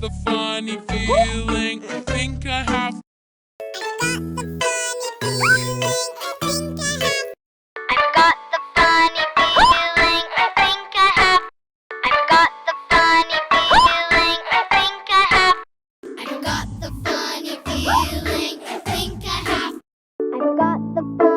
the funny feeling. I think I have. I've got the funny feeling. I think I have. I've got the funny feeling. I think I have. I've got the funny feeling. I think I have. I've got the